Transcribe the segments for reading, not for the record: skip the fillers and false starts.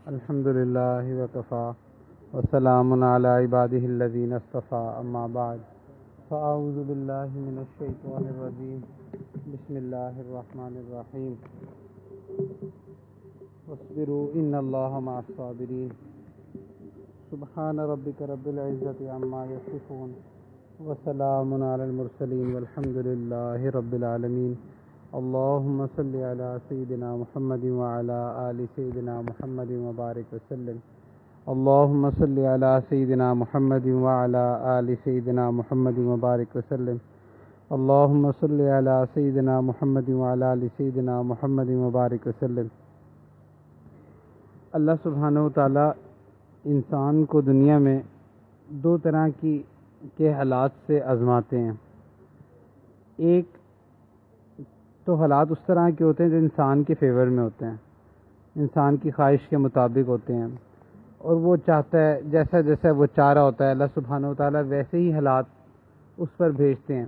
الحمد للہ وکفا وسلام علی عبادہ الذین اصطفیٰ اما بعد فاعوذ باللہ من الشیطان الرجیم بسم اللہ الرحمن الرحیم واصبروا ان اللہ مع الصابرین سبحان ربک رب العزۃ عما یصفون وسلام علی المرسلین والحمد للہ رب العالمین اللہم صلی علی سیدنا محمد وعلی آل سیدنا محمد وبارک وسلم اللہم صلی علی سیدنا محمد وعلی آل سیدنا محمد وبارک وسلم اللہم صلی علی سیدنا محمد وعلی آل سیدنا محمد وبارک وسلم۔ اللہ سبحانہ و تعالیٰ انسان کو دنیا میں دو طرح کے حالات سے آزماتے ہیں۔ ایک تو حالات اس طرح کے ہوتے ہیں جو انسان کے فیور میں ہوتے ہیں، انسان کی خواہش کے مطابق ہوتے ہیں، اور وہ چاہتا ہے جیسا جیسا وہ چاہ رہا ہوتا ہے اللہ سبحانہ و تعالیٰ ویسے ہی حالات اس پر بھیجتے ہیں۔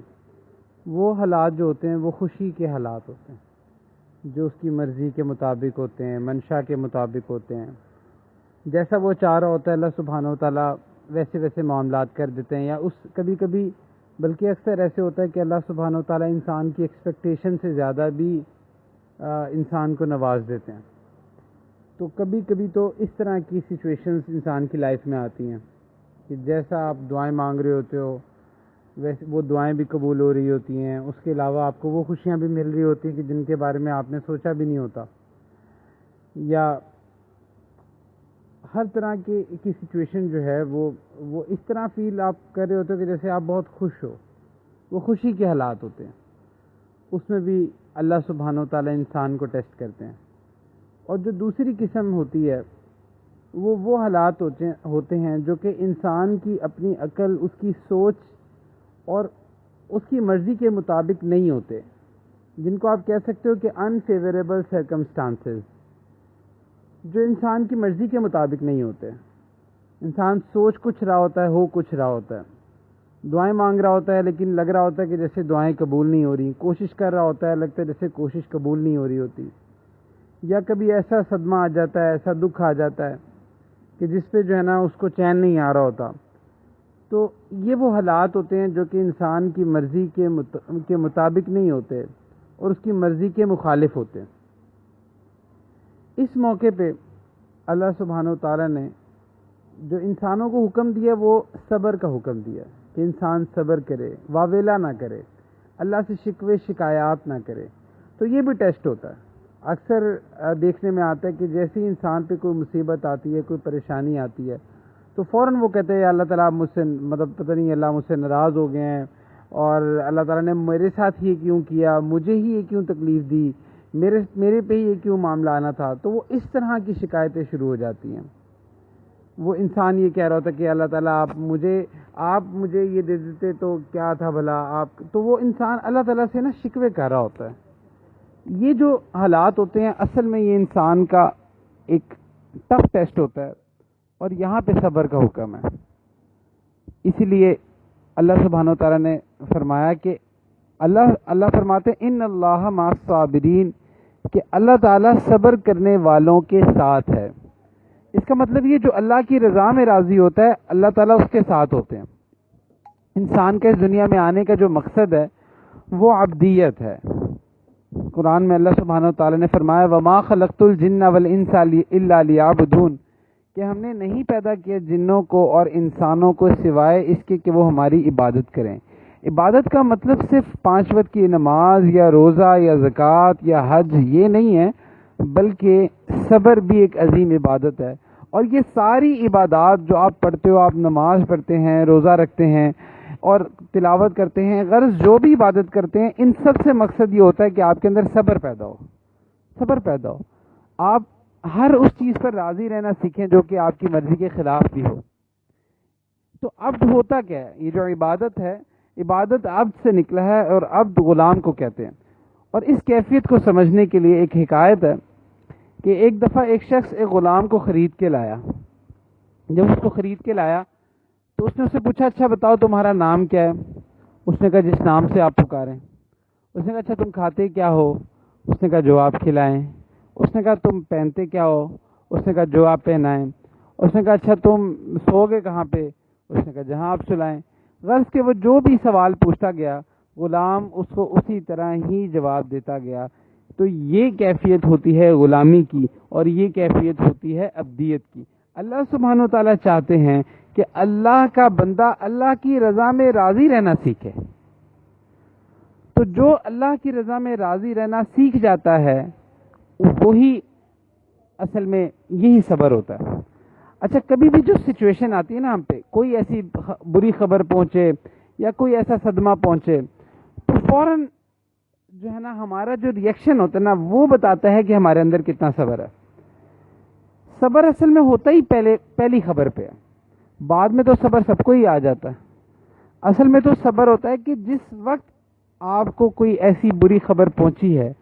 وہ حالات جو ہوتے ہیں وہ خوشی کے حالات ہوتے ہیں، جو اس کی مرضی کے مطابق ہوتے ہیں، منشا کے مطابق ہوتے ہیں۔ جیسا وہ چاہ رہا ہوتا ہے اللہ سبحانہ و تعالیٰ ویسے ویسے معاملات کر دیتے ہیں، یا اس کبھی کبھی بلکہ اکثر ایسے ہوتا ہے کہ اللہ سبحانہ و تعالیٰ انسان کی ایکسپیکٹیشن سے زیادہ بھی انسان کو نواز دیتے ہیں۔ تو کبھی کبھی تو اس طرح کی سچویشنز انسان کی لائف میں آتی ہیں کہ جیسا آپ دعائیں مانگ رہے ہوتے ہو ویسے وہ دعائیں بھی قبول ہو رہی ہوتی ہیں، اس کے علاوہ آپ کو وہ خوشیاں بھی مل رہی ہوتی ہیں کہ جن کے بارے میں آپ نے سوچا بھی نہیں ہوتا، یا ہر طرح کی سچویشن جو ہے وہ اس طرح فیل آپ کر رہے ہوتے ہو کہ جیسے آپ بہت خوش ہو۔ وہ خوشی کے حالات ہوتے ہیں، اس میں بھی اللہ سبحانہ و تعالیٰ انسان کو ٹیسٹ کرتے ہیں۔ اور جو دوسری قسم ہوتی ہے وہ حالات ہوتے ہیں جو کہ انسان کی اپنی عقل، اس کی سوچ اور اس کی مرضی کے مطابق نہیں ہوتے، جن کو آپ کہہ سکتے ہو کہ انفیوریبل سرکمسٹانسز، جو انسان کی مرضی کے مطابق نہیں ہوتے۔ انسان سوچ کچھ رہا ہوتا ہے، ہو کچھ رہا ہوتا ہے، دعائیں مانگ رہا ہوتا ہے لیکن لگ رہا ہوتا ہے کہ جیسے دعائیں قبول نہیں ہو رہی، کوشش کر رہا ہوتا ہے لگتا ہے جیسے کوشش قبول نہیں ہو رہی ہوتی، یا کبھی ایسا صدمہ آ جاتا ہے، ایسا دکھ آ جاتا ہے کہ جس پہ جو ہے نا اس کو چین نہیں آ رہا ہوتا۔ تو یہ وہ حالات ہوتے ہیں جو کہ انسان کی مرضی کے مطابق نہیں ہوتے اور اس کی مرضی کے مخالف ہوتے ہیں۔ اس موقع پہ اللہ سبحانہ و تعالیٰ نے جو انسانوں کو حکم دیا وہ صبر کا حکم دیا کہ انسان صبر کرے، واویلا نہ کرے، اللہ سے شکوے شکایات نہ کرے۔ تو یہ بھی ٹیسٹ ہوتا ہے۔ اکثر دیکھنے میں آتا ہے کہ جیسے ہی انسان پہ کوئی مصیبت آتی ہے، کوئی پریشانی آتی ہے، تو فوراً وہ کہتے ہیں اللہ تعالیٰ مجھ سے پتہ نہیں اللہ مجھ سے ناراض ہو گئے ہیں، اور اللہ تعالیٰ نے میرے ساتھ یہ کیوں کیا، مجھے ہی یہ کیوں تکلیف دی، میرے پہ ہی یہ کیوں معاملہ آنا تھا۔ تو وہ اس طرح کی شکایتیں شروع ہو جاتی ہیں۔ وہ انسان یہ کہہ رہا ہوتا ہے کہ اللہ تعالیٰ آپ مجھے یہ دے دیتے تو کیا تھا بھلا آپ، تو وہ انسان اللہ تعالیٰ سے نا شکوے کر رہا ہوتا ہے۔ یہ جو حالات ہوتے ہیں اصل میں یہ انسان کا ایک ٹف ٹیسٹ ہوتا ہے، اور یہاں پہ صبر کا حکم ہے۔ اسی لیے اللہ سبحانہ و تعالیٰ نے فرمایا کہ اللہ فرماتے ہیں ان اللہ مع الصابرین، کہ اللہ تعالیٰ صبر کرنے والوں کے ساتھ ہے۔ اس کا مطلب یہ جو اللہ کی رضا میں راضی ہوتا ہے اللہ تعالیٰ اس کے ساتھ ہوتے ہیں۔ انسان کا اس دنیا میں آنے کا جو مقصد ہے وہ عبدیت ہے۔ قرآن میں اللہ سبحانہ و تعالیٰ نے فرمایا وما خلقت الجن والانس الا لیعبدون، کہ ہم نے نہیں پیدا کیا جنوں کو اور انسانوں کو سوائے اس کے کہ وہ ہماری عبادت کریں۔ عبادت کا مطلب صرف 5 وقت کی نماز یا روزہ یا زکوٰۃ یا حج یہ نہیں ہے، بلکہ صبر بھی ایک عظیم عبادت ہے۔ اور یہ ساری عبادات جو آپ پڑھتے ہو، آپ نماز پڑھتے ہیں، روزہ رکھتے ہیں اور تلاوت کرتے ہیں، غرض جو بھی عبادت کرتے ہیں، ان سب سے مقصد یہ ہوتا ہے کہ آپ کے اندر صبر پیدا ہو، صبر پیدا ہو، آپ ہر اس چیز پر راضی رہنا سیکھیں جو کہ آپ کی مرضی کے خلاف بھی ہو۔ تو عبد ہوتا کیا ہے؟ یہ جو عبادت ہے، عبادت عبد سے نکلا ہے، اور عبد غلام کو کہتے ہیں۔ اور اس کیفیت کو سمجھنے کے لیے ایک حکایت ہے کہ ایک دفعہ ایک شخص ایک غلام کو خرید کے لایا۔ جب اس کو خرید کے لایا تو اس نے اسے پوچھا اچھا بتاؤ تمہارا نام کیا ہے؟ اس نے کہا جس نام سے آپ پکاریں۔ اس نے کہا اچھا تم کھاتے کیا ہو؟ اس نے کہا جو آپ کھلائیں۔ اس نے کہا تم پہنتے کیا ہو؟ اس نے کہا جو آپ پہنائیں. اس نے کہا اچھا تم سو گے کہاں پہ؟ اس نے کہا جہاں آپ سلائیں. غرض کہ وہ جو بھی سوال پوچھتا گیا غلام اس کو اسی طرح ہی جواب دیتا گیا. تو یہ کیفیت ہوتی ہے غلامی کی، اور یہ کیفیت ہوتی ہے عبدیت کی. اللہ سبحانہ وتعالیٰ چاہتے ہیں کہ اللہ کا بندہ اللہ کی رضا میں راضی رہنا سیکھے. تو جو اللہ کی رضا میں راضی رہنا سیکھ جاتا ہے وہی اصل میں یہی صبر ہوتا ہے. اچھا کبھی بھی جو سچویشن آتی ہے نا ہم پہ، کوئی ایسی بری خبر پہنچے یا کوئی ایسا صدمہ پہنچے، تو فوراً جو ہے نا ہمارا جو ریئیکشن ہوتا ہے نا وہ بتاتا ہے کہ ہمارے اندر کتنا صبر ہے. صبر اصل میں ہوتا ہی پہلی خبر پہ ہے، بعد میں تو صبر سب کو ہی آ جاتا ہے. اصل میں تو صبر ہوتا ہے کہ جس وقت آپ کو کوئی ایسی بری خبر پہنچی ہے،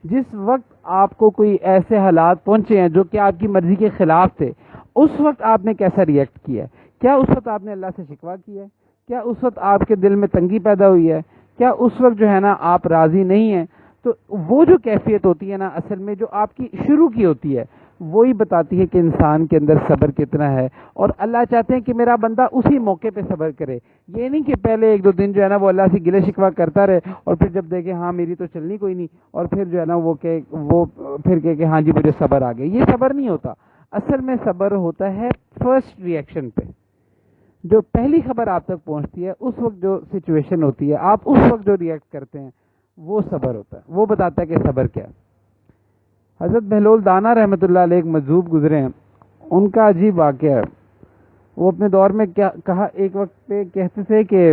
جس وقت آپ کو کوئی ایسے حالات پہنچے ہیں جو کہ آپ کی مرضی کے خلاف تھے، اس وقت آپ نے کیسا ریئیکٹ کیا ہے؟ کیا اس وقت آپ نے اللہ سے شکوہ کیا ہے؟ کیا اس وقت آپ کے دل میں تنگی پیدا ہوئی ہے؟ کیا اس وقت جو ہے نا آپ راضی نہیں ہیں؟ تو وہ جو کیفیت ہوتی ہے نا اصل میں جو آپ کی شروع کی ہوتی ہے وہی بتاتی ہے کہ انسان کے اندر صبر کتنا ہے. اور اللہ چاہتے ہیں کہ میرا بندہ اسی موقع پہ صبر کرے. یہ نہیں کہ پہلے ایک دو دن جو ہے نا وہ اللہ سے گلے شکوہ کرتا رہے اور پھر جب دیکھے ہاں میری تو چلنی کوئی نہیں اور پھر جو ہے نا وہ پھر کہ ہاں جی مجھے صبر آ گیا. یہ صبر نہیں ہوتا. اصل میں صبر ہوتا ہے فرسٹ ریئیکشن پہ. جو پہلی خبر آپ تک پہنچتی ہے اس وقت جو سچویشن ہوتی ہے آپ اس وقت جو ریئیکٹ کرتے ہیں وہ صبر ہوتا ہے. وہ بتاتا ہے کہ صبر کیا ہے. حضرت بہلول دانا رحمۃ اللہ علیہ ایک مجذوب گزرے ہیں. ان کا عجیب واقعہ ہے. وہ اپنے دور میں کیا کہا، ایک وقت پہ کہتے تھے کہ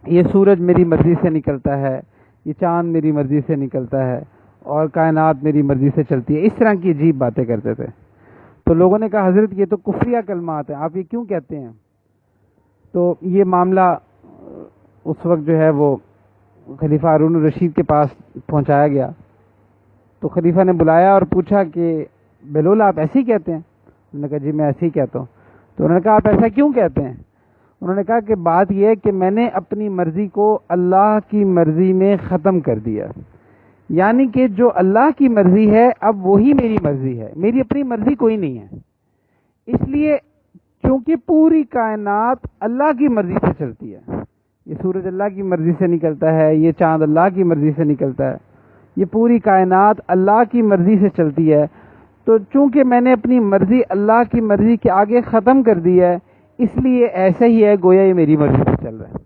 یہ سورج میری مرضی سے نکلتا ہے، یہ چاند میری مرضی سے نکلتا ہے اور کائنات میری مرضی سے چلتی ہے. اس طرح کی عجیب باتیں کرتے تھے. تو لوگوں نے کہا حضرت یہ تو کفریہ کلمات ہیں، آپ یہ کیوں کہتے ہیں؟ تو یہ معاملہ اس وقت جو ہے وہ خلیفہ ہارون الرشید کے پاس پہنچایا گیا. تو خلیفہ نے بلایا اور پوچھا کہ بہلول آپ ایسے ہی کہتے ہیں؟ انہوں نے کہا جی میں ایسے ہی کہتا ہوں. تو انہوں نے کہا آپ ایسا کیوں کہتے ہیں؟ انہوں نے کہا کہ بات یہ ہے کہ میں نے اپنی مرضی کو اللہ کی مرضی میں ختم کر دیا. یعنی کہ جو اللہ کی مرضی ہے اب وہی میری مرضی ہے، میری اپنی مرضی کوئی نہیں ہے. اس لیے چونکہ پوری کائنات اللہ کی مرضی سے چلتی ہے، یہ سورج اللہ کی مرضی سے نکلتا ہے، یہ چاند اللہ کی مرضی سے نکلتا ہے، یہ پوری کائنات اللہ کی مرضی سے چلتی ہے. تو چونکہ میں نے اپنی مرضی اللہ کی مرضی کے آگے ختم کر دی ہے اس لیے ایسا ہی ہے گویا یہ میری مرضی سے چل رہا ہے.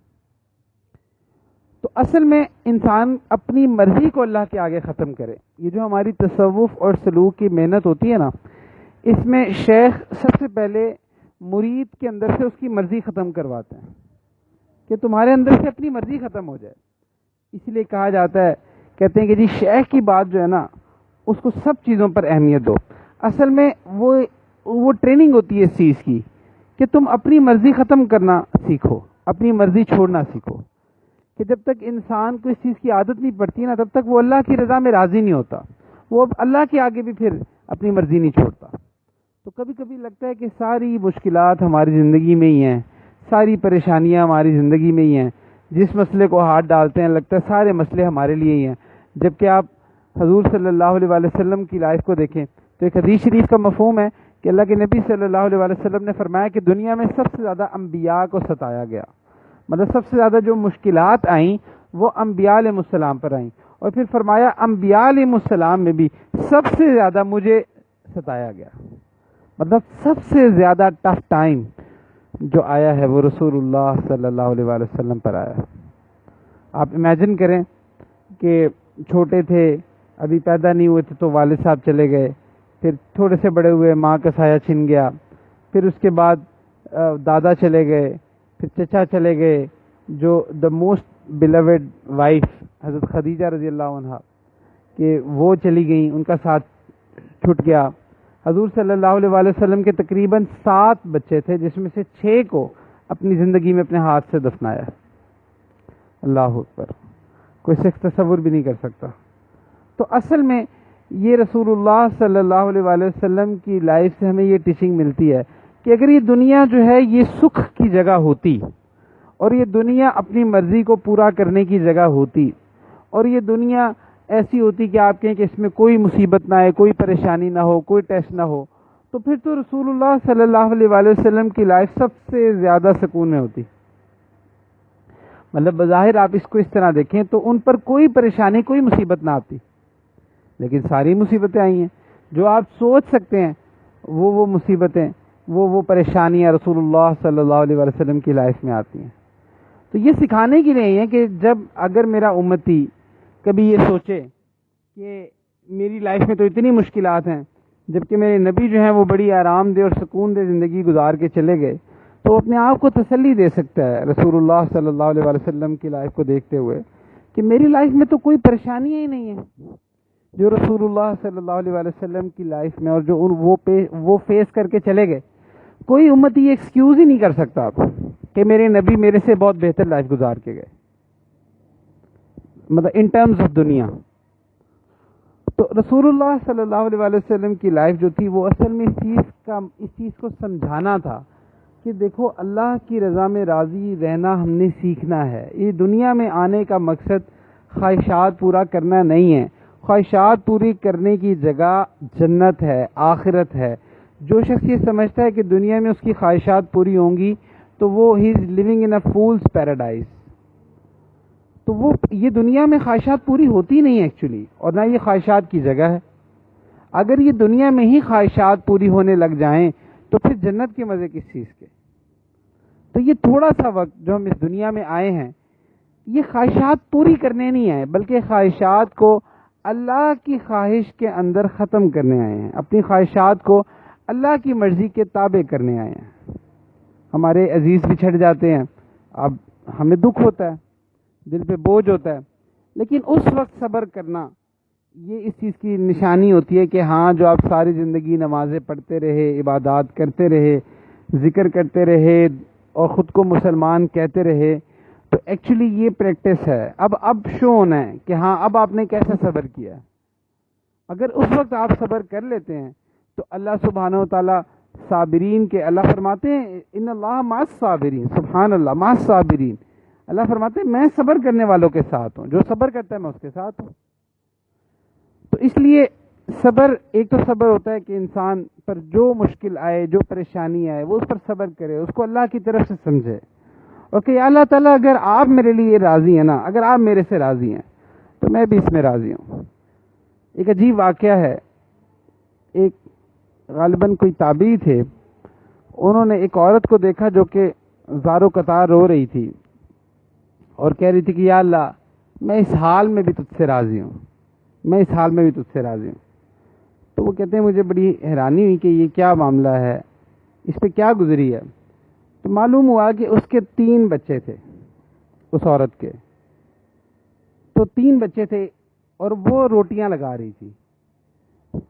تو اصل میں انسان اپنی مرضی کو اللہ کے آگے ختم کرے. یہ جو ہماری تصوف اور سلوک کی محنت ہوتی ہے نا، اس میں شیخ سب سے پہلے مرید کے اندر سے اس کی مرضی ختم کرواتے ہیں کہ تمہارے اندر سے اپنی مرضی ختم ہو جائے. اس لیے کہا جاتا ہے، کہتے ہیں کہ جی شیخ کی بات جو ہے نا اس کو سب چیزوں پر اہمیت دو. اصل میں وہ ٹریننگ ہوتی ہے اس چیز کی کہ تم اپنی مرضی ختم کرنا سیکھو، اپنی مرضی چھوڑنا سیکھو. کہ جب تک انسان کو اس چیز کی عادت نہیں پڑتی نا تب تک وہ اللہ کی رضا میں راضی نہیں ہوتا، وہ اب اللہ کے آگے بھی پھر اپنی مرضی نہیں چھوڑتا. تو کبھی کبھی لگتا ہے کہ ساری مشکلات ہماری زندگی میں ہی ہیں، ساری پریشانیاں ہماری زندگی میں ہی ہیں. جس مسئلے کو ہاتھ ڈالتے ہیں لگتا ہے سارے مسئلے ہمارے لیے ہی ہیں. جبکہ آپ حضور صلی اللہ علیہ وسلم کی لائف کو دیکھیں تو ایک حدیث شریف کا مفہوم ہے کہ اللہ کے نبی صلی اللہ علیہ وسلم نے فرمایا کہ دنیا میں سب سے زیادہ انبیاء کو ستایا گیا. مطلب سب سے زیادہ جو مشکلات آئیں وہ انبیاء علیہ السلام پر آئیں. اور پھر فرمایا انبیاء علیہ السلام میں بھی سب سے زیادہ مجھے ستایا گیا. مطلب سب سے زیادہ ٹف ٹائم جو آیا ہے وہ رسول اللہ صلی اللہ علیہ وسلم پر آیا. آپ امیجن کریں کہ چھوٹے تھے، ابھی پیدا نہیں ہوئے تھے تو والد صاحب چلے گئے، پھر تھوڑے سے بڑے ہوئے ماں کا سایہ چھن گیا، پھر اس کے بعد دادا چلے گئے، پھر چچا چلے گئے، جو دا موسٹ بیلوڈ وائف حضرت خدیجہ رضی اللہ عنہا کہ وہ چلی گئیں، ان کا ساتھ چھوٹ گیا. حضور صلی اللہ علیہ وسلم کے تقریباً 7 بچے تھے جس میں سے 6 کو اپنی زندگی میں اپنے ہاتھ سے دفنایا. اللہ اکبر، کوئی شخص تصور بھی نہیں کر سکتا. تو اصل میں یہ رسول اللہ صلی اللہ علیہ وسلم کی لائف سے ہمیں یہ ٹیچنگ ملتی ہے کہ اگر یہ دنیا جو ہے یہ سکھ کی جگہ ہوتی اور یہ دنیا اپنی مرضی کو پورا کرنے کی جگہ ہوتی اور یہ دنیا ایسی ہوتی کہ آپ کہیں کہ اس میں کوئی مصیبت نہ آئے، کوئی پریشانی نہ ہو، کوئی ٹیسٹ نہ ہو، تو پھر تو رسول اللہ صلی اللہ علیہ وآلہ وسلم کی لائف سب سے زیادہ سکون میں ہوتی. مطلب بظاہر آپ اس کو اس طرح دیکھیں تو ان پر کوئی پریشانی، کوئی مصیبت نہ آتی، لیکن ساری مصیبتیں آئی ہیں. جو آپ سوچ سکتے ہیں وہ مصیبتیں، وہ پریشانیاں رسول اللہ صلی اللہ علیہ وآلہ وسلم کی لائف میں آتی ہیں. تو یہ سکھانے کے لیے ہے کہ جب اگر میرا امتی کبھی یہ سوچے کہ میری لائف میں تو اتنی مشکلات ہیں، جبکہ میرے نبی جو ہیں وہ بڑی آرام دہ اور سکون دہ زندگی گزار کے چلے گئے، تو اپنے آپ کو تسلی دے سکتا ہے رسول اللہ صلی اللہ علیہ وآلہ وسلم کی لائف کو دیکھتے ہوئے کہ میری لائف میں تو کوئی پریشانی ہی نہیں ہے. جو رسول اللہ صلی اللہ علیہ وآلہ وسلم کی لائف میں اور جو وہ فیس کر کے چلے گئے، کوئی امتی یہ ایکسکیوز ہی نہیں کر سکتا آپ کہ میرے نبی میرے سے بہت بہتر لائف گزار کے گئے، مطلب ان ٹرمز آف دنیا. تو رسول اللہ صلی اللہ علیہ وآلہ وسلم کی لائف جو تھی وہ اصل میں اس چیز کو سمجھانا تھا کہ دیکھو اللہ کی رضا میں راضی رہنا ہم نے سیکھنا ہے. یہ دنیا میں آنے کا مقصد خواہشات پورا کرنا نہیں ہے. خواہشات پوری کرنے کی جگہ جنت ہے، آخرت ہے. جو شخص یہ سمجھتا ہے کہ دنیا میں اس کی خواہشات پوری ہوں گی تو وہ ہی is living in a fool's paradise. تو وہ یہ دنیا میں خواہشات پوری ہوتی نہیں ایکچولی، اور نہ یہ خواہشات کی جگہ ہے. اگر یہ دنیا میں ہی خواہشات پوری ہونے لگ جائیں تو پھر جنت کے مزے کس چیز کے. تو یہ تھوڑا سا وقت جو ہم اس دنیا میں آئے ہیں یہ خواہشات پوری کرنے نہیں آئے، بلکہ خواہشات کو اللہ کی خواہش کے اندر ختم کرنے آئے ہیں. اپنی خواہشات کو اللہ کی مرضی کے تابع کرنے آئے ہیں. ہمارے عزیز بچھڑ جاتے ہیں، اب ہمیں دکھ ہوتا ہے، دل پہ بوجھ ہوتا ہے، لیکن اس وقت صبر کرنا یہ اس چیز کی نشانی ہوتی ہے کہ ہاں جو آپ ساری زندگی نمازیں پڑھتے رہے، عبادات کرتے رہے، ذکر کرتے رہے اور خود کو مسلمان کہتے رہے، تو ایکچولی یہ پریکٹس ہے. اب شو ہونا ہے کہ ہاں اب آپ نے کیسا صبر کیا. اگر اس وقت آپ صبر کر لیتے ہیں تو اللہ سبحانہ و تعالیٰ صابرین کے، اللہ فرماتے ہیں ان اللہ مع الصابرین، سبحان اللہ، مع الصابرین. اللہ فرماتے ہیں میں صبر کرنے والوں کے ساتھ ہوں، جو صبر کرتا ہے میں اس کے ساتھ ہوں. تو اس لیے صبر، ایک تو صبر ہوتا ہے کہ انسان پر جو مشکل آئے، جو پریشانی آئے وہ اس پر صبر کرے، اس کو اللہ کی طرف سے سمجھے، اور کہ یا اللہ تعالیٰ اگر آپ میرے لیے راضی ہیں نا، اگر آپ میرے سے راضی ہیں تو میں بھی اس میں راضی ہوں. ایک عجیب واقعہ ہے، ایک غالباً کوئی تابعی تھے، انہوں نے ایک عورت کو دیکھا جو کہ زارو قطار رو رہی تھی اور کہہ رہی تھی کہ یا اللہ میں اس حال میں بھی تجھ سے راضی ہوں، میں اس حال میں بھی تجھ سے راضی ہوں. تو وہ کہتے ہیں مجھے بڑی حیرانی ہوئی کہ یہ کیا معاملہ ہے، اس پہ کیا گزری ہے. تو معلوم ہوا کہ اس کے 3 بچے تھے، اس عورت کے تو 3 بچے تھے اور وہ روٹیاں لگا رہی تھی.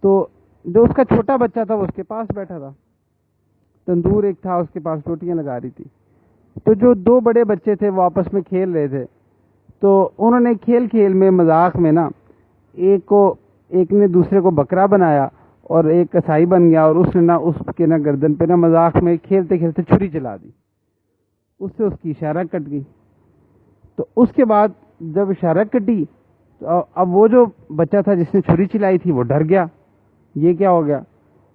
تو جو اس کا چھوٹا بچہ تھا وہ اس کے پاس بیٹھا تھا، تندور ایک تھا اس کے پاس، روٹیاں لگا رہی تھی. تو جو 2 بڑے بچے تھے وہ آپس میں کھیل رہے تھے. تو انہوں نے کھیل میں مذاق میں نا ایک نے دوسرے کو بکرا بنایا اور ایک کسائی بن گیا، اور اس نے اس کے گردن پہ مذاق میں کھیلتے کھیلتے چھری چلا دی. اس سے اس کی اشارہ کٹ گئی. تو اس کے بعد جب اشارہ کٹی تو اب وہ جو بچہ تھا جس نے چھری چلائی تھی وہ ڈر گیا، یہ کیا ہو گیا.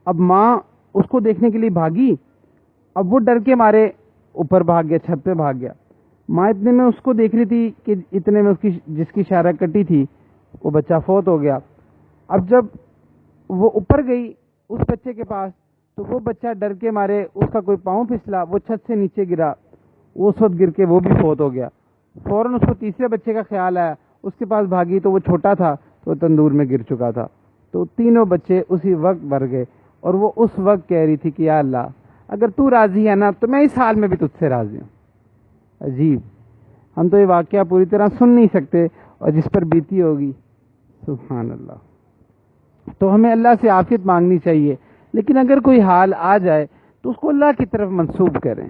اب ماں اس کو دیکھنے کے لیے بھاگی، اب وہ ڈر کے مارے اوپر بھاگ گیا، چھت پہ بھاگ گیا. ماں اتنے میں اس کو دیکھ رہی تھی کہ اتنے میں اس کی جس کی اشارہ کٹی تھی وہ بچہ فوت ہو گیا. اب جب وہ اوپر گئی اس بچے کے پاس تو وہ بچہ ڈر کے مارے، اس کا کوئی پاؤں پھسلا، وہ چھت سے نیچے گرا، وہ اس وقت گر کے وہ بھی فوت ہو گیا. فوراً اس کو تیسرے بچے کا خیال آیا، اس کے پاس بھاگی تو وہ چھوٹا تھا تو وہ تندور میں گر چکا تھا. تو تینوں بچے اسی وقت مر گئے، اور وہ اس وقت کہہ رہی تھی کہ یا اللہ اگر تو راضی ہے نا تو میں اس حال میں بھی تجھ سے راضی ہوں. عجیب، ہم تو یہ واقعہ پوری طرح سن نہیں سکتے، اور جس پر بیتی ہوگی سبحان اللہ. تو ہمیں اللہ سے عافیت مانگنی چاہیے، لیکن اگر کوئی حال آ جائے تو اس کو اللہ کی طرف منسوب کریں.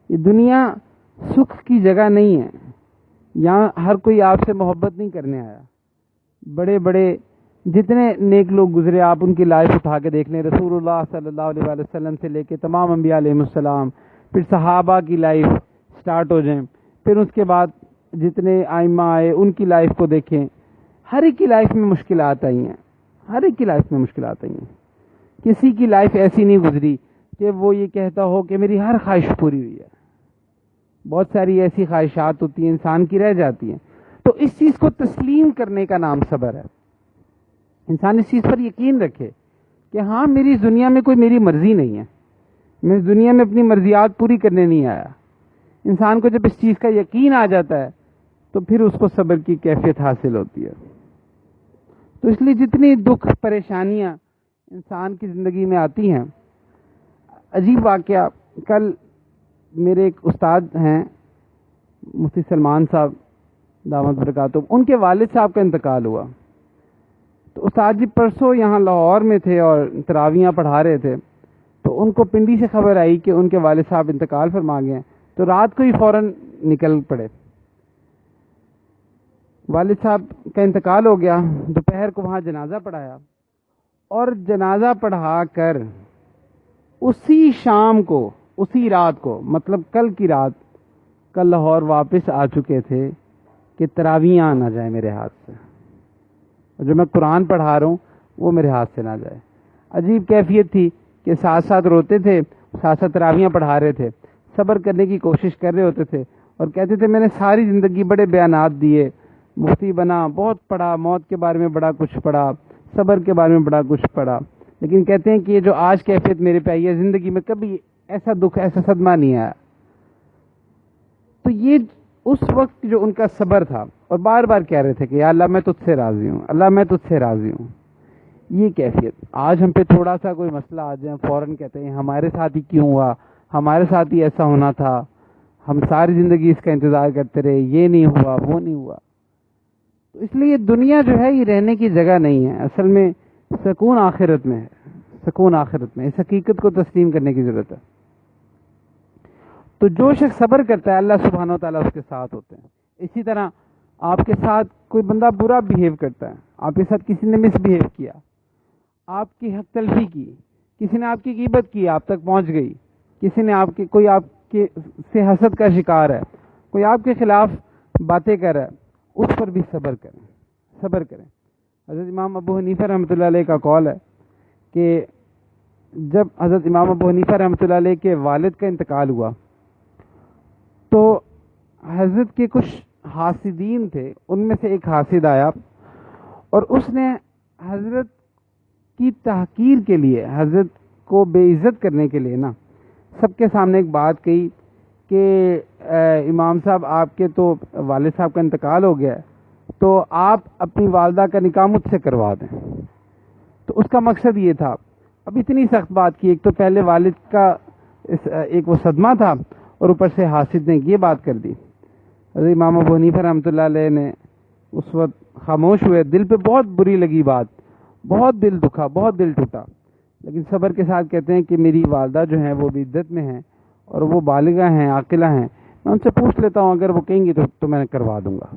یہ دنیا سکھ کی جگہ نہیں ہے، یہاں ہر کوئی آپ سے محبت نہیں کرنے آیا. بڑے بڑے جتنے نیک لوگ گزرے آپ ان کی لائف اٹھا کے دیکھ لیں، رسول اللہ صلی اللہ علیہ وآلہ وسلم سے لے کے تمام انبیاء علیہ السلام، پھر صحابہ کی لائف سٹارٹ ہو جائیں، پھر اس کے بعد جتنے ائمہ آئے ان کی لائف کو دیکھیں. ہر ایک کی لائف میں مشکلات آئی ہیں، ہر ایک کی لائف میں مشکلات آئی ہیں. کسی کی لائف ایسی نہیں گزری کہ وہ یہ کہتا ہو کہ میری ہر خواہش پوری ہوئی ہے. بہت ساری ایسی خواہشات ہوتی ہیں انسان کی رہ جاتی ہیں. تو اس چیز کو تسلیم کرنے کا نام صبر ہے. انسان اس چیز پر یقین رکھے کہ ہاں میری دنیا میں کوئی میری مرضی نہیں ہے، میں اس دنیا میں اپنی مرضیات پوری کرنے نہیں آیا. انسان کو جب اس چیز کا یقین آ جاتا ہے تو پھر اس کو صبر کی کیفیت حاصل ہوتی ہے. تو اس لیے جتنی دکھ پریشانیاں انسان کی زندگی میں آتی ہیں، عجیب واقعہ، کل میرے ایک استاد ہیں مفتی سلمان صاحب دامت برکاتہم، ان کے والد صاحب کا انتقال ہوا. تو استاد جی پرسوں یہاں لاہور میں تھے اور تراویحاں پڑھا رہے تھے، تو ان کو پنڈی سے خبر آئی کہ ان کے والد صاحب انتقال فرما گئے ہیں. تو رات کو ہی فوراً نکل پڑے. والد صاحب کا انتقال ہو گیا، دوپہر کو وہاں جنازہ پڑھایا، اور جنازہ پڑھا کر اسی شام کو، اسی رات کو، مطلب کل کی رات، کل لاہور واپس آ چکے تھے کہ تراویحاں نہ جائیں میرے ہاتھ سے، جو میں قرآن پڑھا رہا ہوں وہ میرے ہاتھ سے نہ جائے. عجیب کیفیت تھی کہ ساتھ ساتھ روتے تھے، ساتھ ساتھ تراویحاں پڑھا رہے تھے، صبر کرنے کی کوشش کر رہے ہوتے تھے، اور کہتے تھے میں نے ساری زندگی بڑے بیانات دیے، مفتی بنا، بہت پڑھا، موت کے بارے میں بڑا کچھ پڑھا، صبر کے بارے میں بڑا کچھ پڑھا، لیکن کہتے ہیں کہ یہ جو آج کیفیت میرے پہ آئی ہے، زندگی میں کبھی ایسا دکھ، ایسا صدمہ نہیں آیا. تو یہ اس وقت جو ان کا صبر تھا، اور بار بار کہہ رہے تھے کہ یا اللہ میں تجھ سے راضی ہوں، اللہ میں تجھ سے راضی ہوں. یہ کیفیت آج ہم پہ تھوڑا سا کوئی مسئلہ آ جائے فوراً کہتے ہیں ہمارے ساتھ ہی کیوں ہوا، ہمارے ساتھ ہی ایسا ہونا تھا، ہم ساری زندگی اس کا انتظار کرتے رہے، یہ نہیں ہوا، وہ نہیں ہوا. تو اس لیے دنیا جو ہے یہ رہنے کی جگہ نہیں ہے، اصل میں سکون آخرت میں ہے، سکون آخرت میں. اس حقیقت کو تسلیم کرنے کی ضرورت ہے. تو جو شخص صبر کرتا ہے اللہ سبحانہ و تعالیٰ اس کے ساتھ ہوتے ہیں. اسی طرح آپ کے ساتھ کوئی بندہ برا بہیو کرتا ہے، آپ کے ساتھ کسی نے مس بہیو کیا، آپ کی حق تلفی کی، کسی نے آپ کی غیبت کی، آپ تک پہنچ گئی، کسی نے کوئی آپ کے سے حسد کا شکار ہے، کوئی آپ کے خلاف باتیں کر رہا ہے، اس پر بھی صبر کریں، صبر کریں. حضرت امام ابو حنیفہ رحمۃ اللہ علیہ کا قول ہے کہ جب حضرت امام ابو حنیفہ رحمۃ اللہ علیہ کے والد کا انتقال ہوا تو حضرت کے کچھ حاسدین تھے، ان میں سے ایک حاسد آیا اور اس نے حضرت کی تحقیر کے لیے، حضرت کو بے عزت کرنے کے لیے نا سب کے سامنے ایک بات کہی کہ امام صاحب آپ کے تو والد صاحب کا انتقال ہو گیا ہے، تو آپ اپنی والدہ کا نکاح مجھ سے کروا دیں. تو اس کا مقصد یہ تھا. اب اتنی سخت بات کی، ایک تو پہلے والد کا ایک وہ صدمہ تھا، اور اوپر سے حاسد نے یہ بات کر دی. حضرت امام ابو حنیفہ رحمۃ اللہ علیہ نے اس وقت خاموش ہوئے، دل پہ بہت بری لگی بات، بہت دل دکھا، بہت دل ٹوٹا، لیکن صبر کے ساتھ کہتے ہیں کہ میری والدہ جو ہیں وہ بھی عدت میں ہیں اور وہ بالغہ ہیں، عاقلہ ہیں، میں ان سے پوچھ لیتا ہوں، اگر وہ کہیں گی تو میں کروا دوں گا.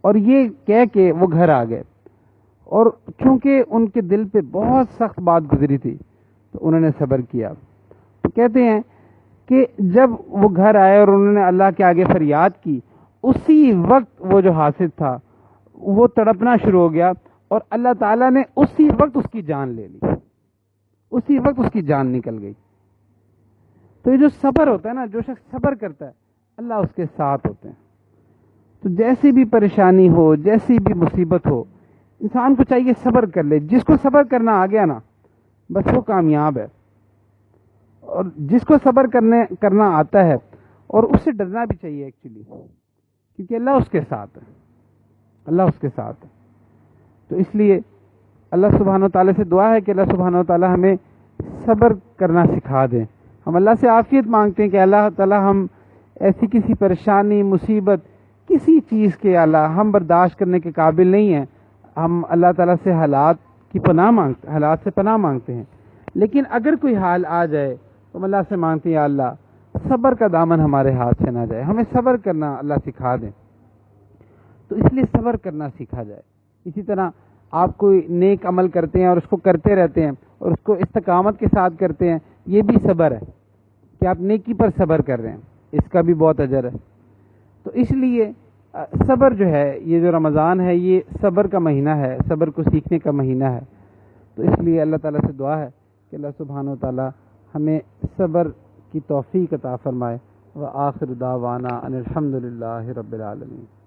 اور یہ کہہ کے وہ گھر آ گئے، اور چونکہ ان کے دل پہ بہت سخت بات گزری تھی تو انہوں نے صبر کیا. تو کہتے ہیں کہ جب وہ گھر آئے اور انہوں نے اللہ کے آگے فریاد کی، اسی وقت وہ جو حاسد تھا وہ تڑپنا شروع ہو گیا، اور اللہ تعالیٰ نے اسی وقت اس کی جان لے لی، اسی وقت اس کی جان نکل گئی. تو یہ جو صبر ہوتا ہے نا، جو شخص صبر کرتا ہے اللہ اس کے ساتھ ہوتے ہیں. تو جیسی بھی پریشانی ہو، جیسی بھی مصیبت ہو، انسان کو چاہیے صبر کر لے. جس کو صبر کرنا آ گیا نا بس وہ کامیاب ہے. اور جس کو صبر کرنا آتا ہے، اور اس سے ڈرنا بھی چاہیے ایکچولی، کیونکہ اللہ اس کے ساتھ ہے، اللہ اس کے ساتھ ہے. تو اس لیے اللہ سبحانہ و تعالیٰ سے دعا ہے کہ اللہ سبحانہ و تعالیٰ ہمیں صبر کرنا سکھا دیں. ہم اللہ سے عافیت مانگتے ہیں کہ اللہ تعالیٰ ہم ایسی کسی پریشانی، مصیبت، کسی چیز کے اللہ ہم برداشت کرنے کے قابل نہیں ہیں. ہم اللہ تعالیٰ سے حالات سے پناہ مانگتے ہیں، لیکن اگر کوئی حال آ جائے تو ہم اللہ سے مانگتے ہیں یا اللہ صبر کا دامن ہمارے ہاتھ سے نہ جائے، ہمیں صبر کرنا اللہ سکھا دیں. تو اس لیے صبر کرنا سیکھا جائے. اسی طرح آپ کوئی نیک عمل کرتے ہیں اور اس کو کرتے رہتے ہیں اور اس کو استقامت کے ساتھ کرتے ہیں، یہ بھی صبر ہے کہ آپ نیکی پر صبر کر رہے ہیں، اس کا بھی بہت اجر ہے. تو اس لیے صبر جو ہے، یہ جو رمضان ہے یہ صبر کا مہینہ ہے، صبر کو سیکھنے کا مہینہ ہے. تو اس لیے اللہ تعالیٰ سے دعا ہے کہ اللہ سبحانہ و تعالیٰ ہمیں صبر کی توفیق عطا فرمائے. وآخر دعوانا ان الحمد للہ رب العالمین.